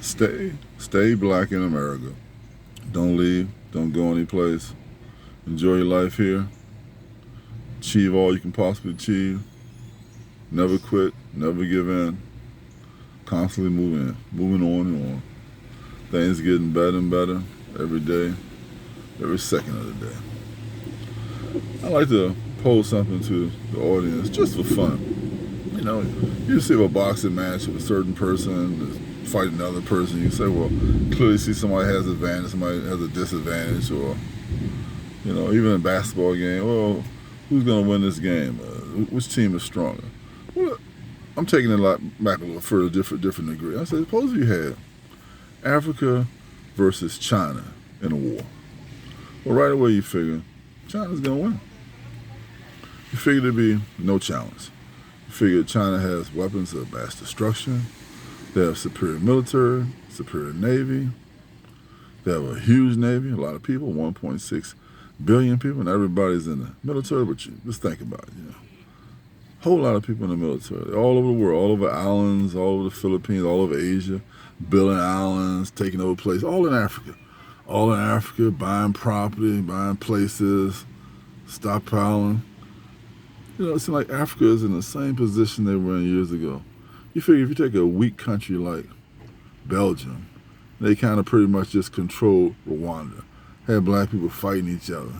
Stay black in America. Don't leave. Don't go anyplace. Enjoy your life here. Achieve all you can possibly achieve. Never quit. Never give in. Constantly moving on and on. Things getting better and better every day, every second of the day. I like to pose something to the audience just for fun. You see a boxing match with a certain person fighting another person. You say, well, clearly see somebody has an advantage, somebody has a disadvantage, or even a basketball game. Well, who's going to win this game? Which team is stronger? Well, I'm taking it back a little further, different degree. I said, suppose you had Africa versus China in a war. Well, right away you figure China's going to win. You figure there'd be no challenge. You figure China has weapons of mass destruction. They have superior military, superior navy. They have a huge navy, a lot of people, 1.6 billion people, and everybody's in the military. But just think about it, whole lot of people in the military, all over the world, all over islands, all over the Philippines, all over Asia, building islands, taking over places, all in Africa. All in Africa, buying property, buying places, stockpiling. It seems like Africa is in the same position they were in years ago. You figure if you take a weak country like Belgium, they kind of pretty much just controlled Rwanda. Had black people fighting each other,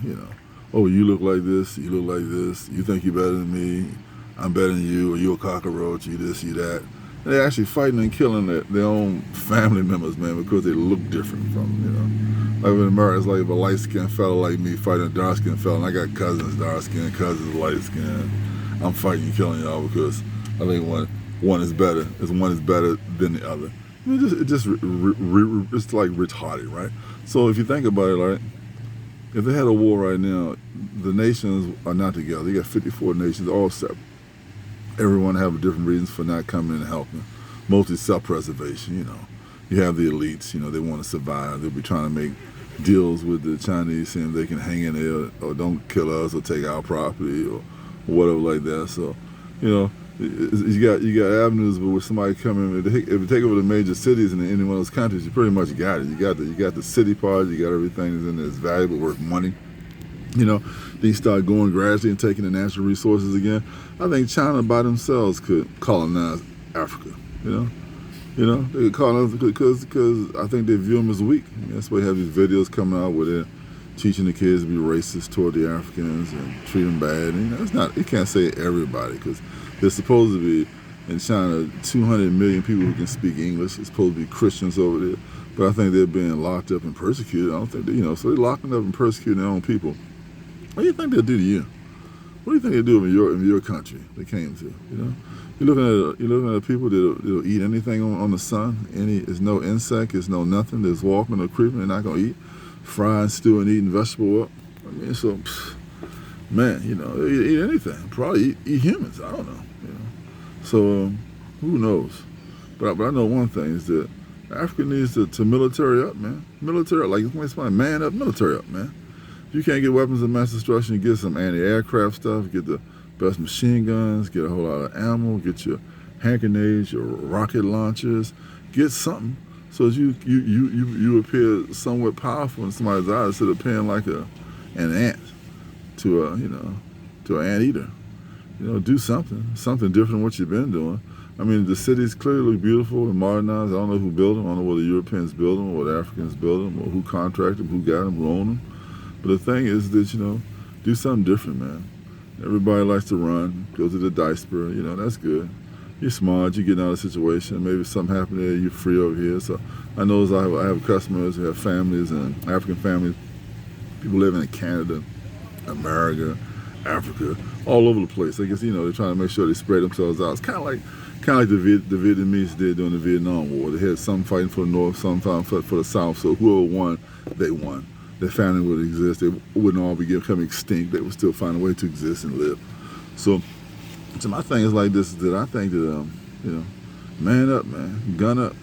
Oh, you look like this, you look like this, you think you're better than me, I'm better than you, or you a cockroach, you this, you that. And they're actually fighting and killing their own family members, man, because they look different from them, Like in America, it's like if a light-skinned fella like me fighting a dark-skinned fella, and I got cousins dark-skinned, cousins light-skinned. I'm fighting and killing y'all because I think one is better than the other. I mean, it's like retarded, right? So if you think about it, right, if they had a war right now, the nations are not together. You got 54 nations, all separate. Everyone have different reasons for not coming and helping. Mostly self-preservation, You have the elites, they want to survive. They'll be trying to make deals with the Chinese, saying they can hang in there or don't kill us or take our property or whatever like that. So, you got avenues where somebody come in. If you take over the major cities in any one of those countries, you pretty much got it. You got the city part. You got everything that's in there that's valuable, worth money. Then you start going gradually and taking the natural resources again. I think China by themselves could colonize Africa. They could colonize because I think they view them as weak. That's why you have these videos coming out where they're teaching the kids to be racist toward the Africans and treat them bad. And, it's not. You can't say everybody because there's supposed to be in China 200 million people who can speak English. It's supposed to be Christians over there, but I think they're being locked up and persecuted. I don't think so they're locking up and persecuting their own people. What do you think they'll do to you? What do you think they'll do in your country they came to? You're looking at people that'll eat anything on the sun. There's no insect, there's no nothing. There's walking or creeping. They're not gonna eat, frying, stewing, eating vegetable up. I mean, so man, they eat anything. Probably eat humans. I don't know. So who knows? But I know one thing is that Africa needs to military up, man. Military, like somebody man up, military up, man. If you can't get weapons of mass destruction, get some anti-aircraft stuff, get the best machine guns, get a whole lot of ammo, get your hand grenades, your rocket launchers, get something so that you appear somewhat powerful in somebody's eyes instead of appearing like an ant to an anteater. Do something different than what you've been doing. I mean, the cities clearly look beautiful and modernized. I don't know who built them. I don't know whether Europeans built them or the Africans built them or who contracted them, who got them, who owned them. But the thing is that, do something different, man. Everybody likes to run, go to the diaspora, that's good. You're smart, you're getting out of the situation. Maybe something happened there, you're free over here. So I know I have customers who have families and African families, people living in Canada, America, Africa, all over the place. I guess, they're trying to make sure they spread themselves out. It's kind of like the Vietnamese did during the Vietnam War. They had some fighting for the North, some fighting for the South. So whoever won, they won. Their family would exist. They wouldn't all becoming extinct. They would still find a way to exist and live. So my thing is like this: is that I think that man up, man, gun up.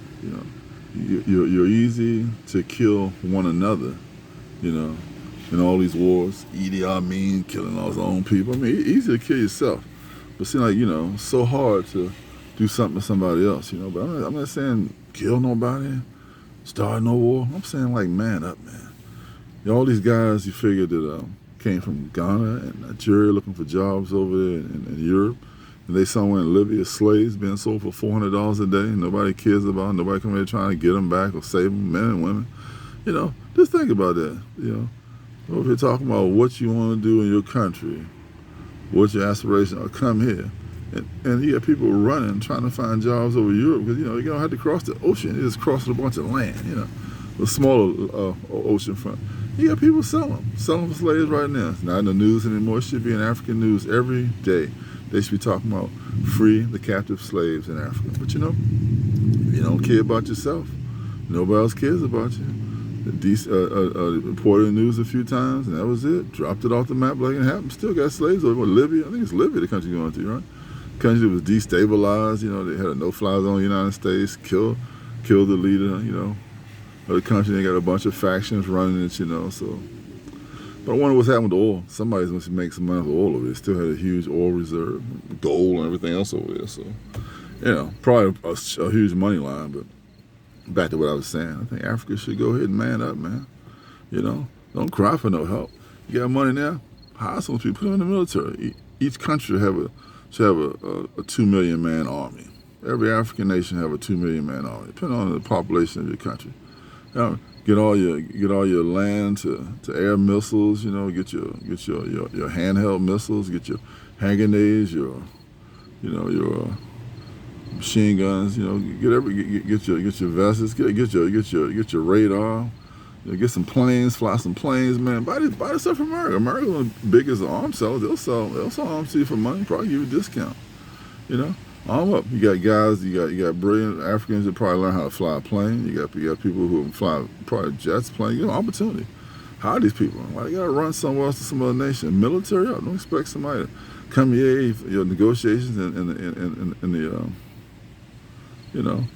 You're easy to kill one another. In all these wars, Idi Amin killing all his own people. I mean, easy to kill yourself, but it seems like so hard to do something to somebody else. But I'm not saying kill nobody, start no war. I'm saying, like, man up, man. All these guys you figured that came from Ghana and Nigeria looking for jobs over there in Europe, and they somewhere in Libya, slaves being sold for $400 a day. Nobody cares about them. Nobody coming here trying to get them back or save them, men and women. Just think about that. Over here talking about what you want to do in your country, what's your aspiration, or come here. And you got people running, trying to find jobs over Europe because, you don't have to cross the ocean. You just cross a bunch of land, the smaller ocean front. You got people selling for slaves right now. It's not in the news anymore. It should be in African news every day. They should be talking about free the captive slaves in Africa. But you don't care about yourself. Nobody else cares about you. Reported in the news a few times, and that was it. Dropped it off the map like it happened. Still got slaves over Libya. I think it's Libya the country you're going to, right? Country that was destabilized. They had a no-fly zone in the United States. Killed the leader. Of the country. They got a bunch of factions running it. So. But I wonder what's happened with the oil. Somebody's going to make some money with oil over there. Still had a huge oil reserve, gold and everything else over there. So, probably a huge money line. But back to what I was saying, I think Africa should go ahead and man up, man. Don't cry for no help. You got money now? Hire some people, put them in the military. Each country should have a 2 million man army. Every African nation have a 2 million man army, depending on the population of your country. Get all your land to air missiles. Get your handheld missiles. Get your hand grenades. Your machine guns. Get your vests. Get your radar. Get some planes. Fly some planes, man. Buy this stuff from America. America's the biggest arms seller. They'll sell arms to you for money. Probably give you a discount. Arm up. You got guys. You got brilliant Africans that probably learn how to fly a plane. You got people who fly probably jets, planes. Opportunity. Hire these people. Why they gotta run somewhere else to some other nation? Military up. Don't expect somebody to come here. Your negotiations in the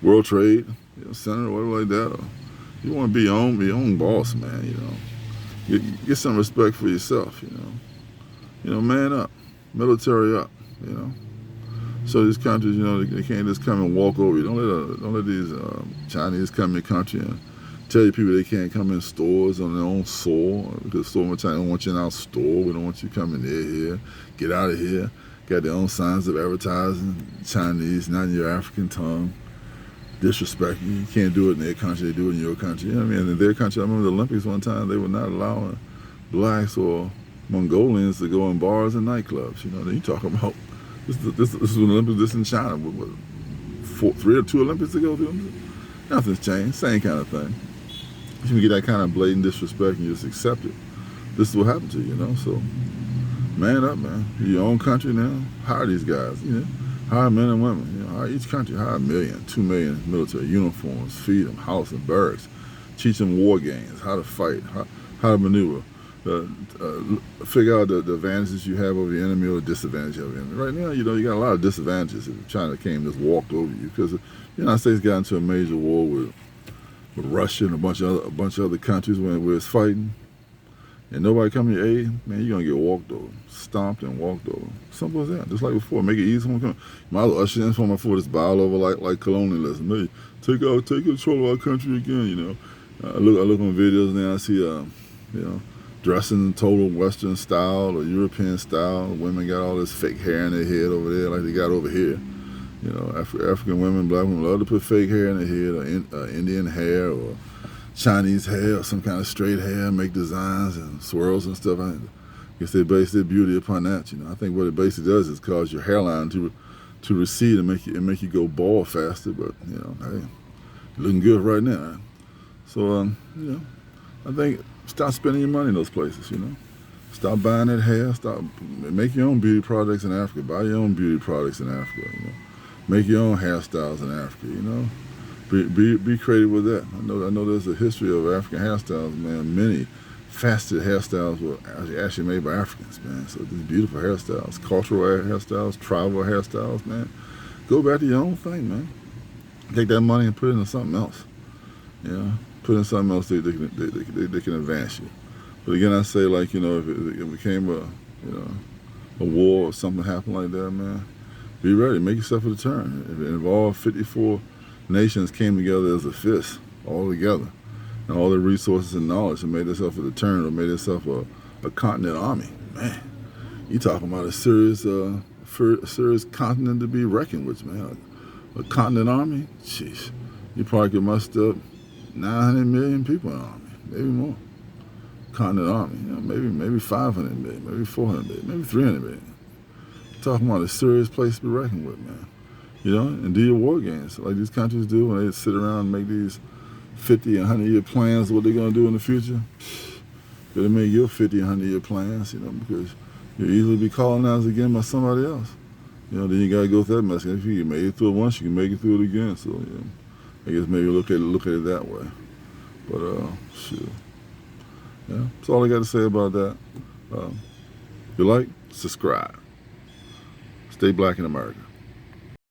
World Trade Center or whatever like that. Or you want to be your own boss, man. Get some respect for yourself. Man up. Military up. So these countries, they can't just come and walk over you. Don't let these Chinese come in your country and tell you people they can't come in stores on their own soil because store in China don't want you in our store. We don't want you coming here. Get out of here. Got their own signs of advertising Chinese, not in your African tongue. Disrespect you. You can't do it in their country. They do it in your country. In their country, I remember the Olympics one time. They were not allowing blacks or Mongolians to go in bars and nightclubs. You talking about. This is an Olympics. This in China. What, 3 or 2 Olympics ago? Nothing's changed. Same kind of thing. You get that kind of blatant disrespect and you just accept it. This is what happened to you, So, man up, man. Your own country now. Hire these guys. Hire men and women. Hire each country. Hire 1 million, 2 million military uniforms. Feed them house and barracks. Teach them war games. How to fight. How to maneuver. Figure out the advantages you have over the enemy or the disadvantage of the enemy. Right now, you got a lot of disadvantages if China came and just walked over you because the United States got into a major war with Russia and a bunch of other countries where it's fighting, and nobody come to your aid. Man, you're gonna get walked over, stomped and walked over. Simple as that. Just like before, make it easy. Might as well usher in before this bow over like colonialism. Hey, take control of our country again. I look on videos now. I see dressing in total Western style or European style. Women got all this fake hair in their head over there like they got over here. African women, black women love to put fake hair in their head or Indian hair or Chinese hair or some kind of straight hair, make designs and swirls and stuff. I guess they base their beauty upon that. I think what it basically does is cause your hairline to recede and make you go bald faster. But, hey, you're looking good right now. So, I think stop spending your money in those places, Stop buying that hair. Stop. Make your own beauty products in Africa. Buy your own beauty products in Africa, Make your own hairstyles in Africa, Be creative with that. I know there's a history of African hairstyles, man. Many faceted hairstyles were actually made by Africans, man. So these beautiful hairstyles, cultural hairstyles, tribal hairstyles, man. Go back to your own thing, man. Take that money and put it into something else. Put in something else they can advance you. But again, I say, if it became a war or something happened like that, man, be ready. Make yourself a deterrent. If it involved 54 nations came together as a fist, all together. And all the resources and knowledge and made itself a deterrent or made itself a continent army. Man, you talking about a serious continent to be reckoned with, man. A continent army? Jeez. You probably could muster up 900 million people in an army, maybe more. Continent army, maybe 500 million, maybe 400 million, maybe 300 million. Talking about a serious place to be reckoned with, man. And do your war games like these countries do when they sit around and make these 50 and 100-year plans of what they're going to do in the future. Better make your 50 and 100-year plans, because you'll easily be colonized again by somebody else. Then you got to go through that mess. If you made it through it once, you can make it through it again. So, I guess maybe look at it that way. But, shit. Yeah, that's all I got to say about that. If you like, subscribe. Stay black in America.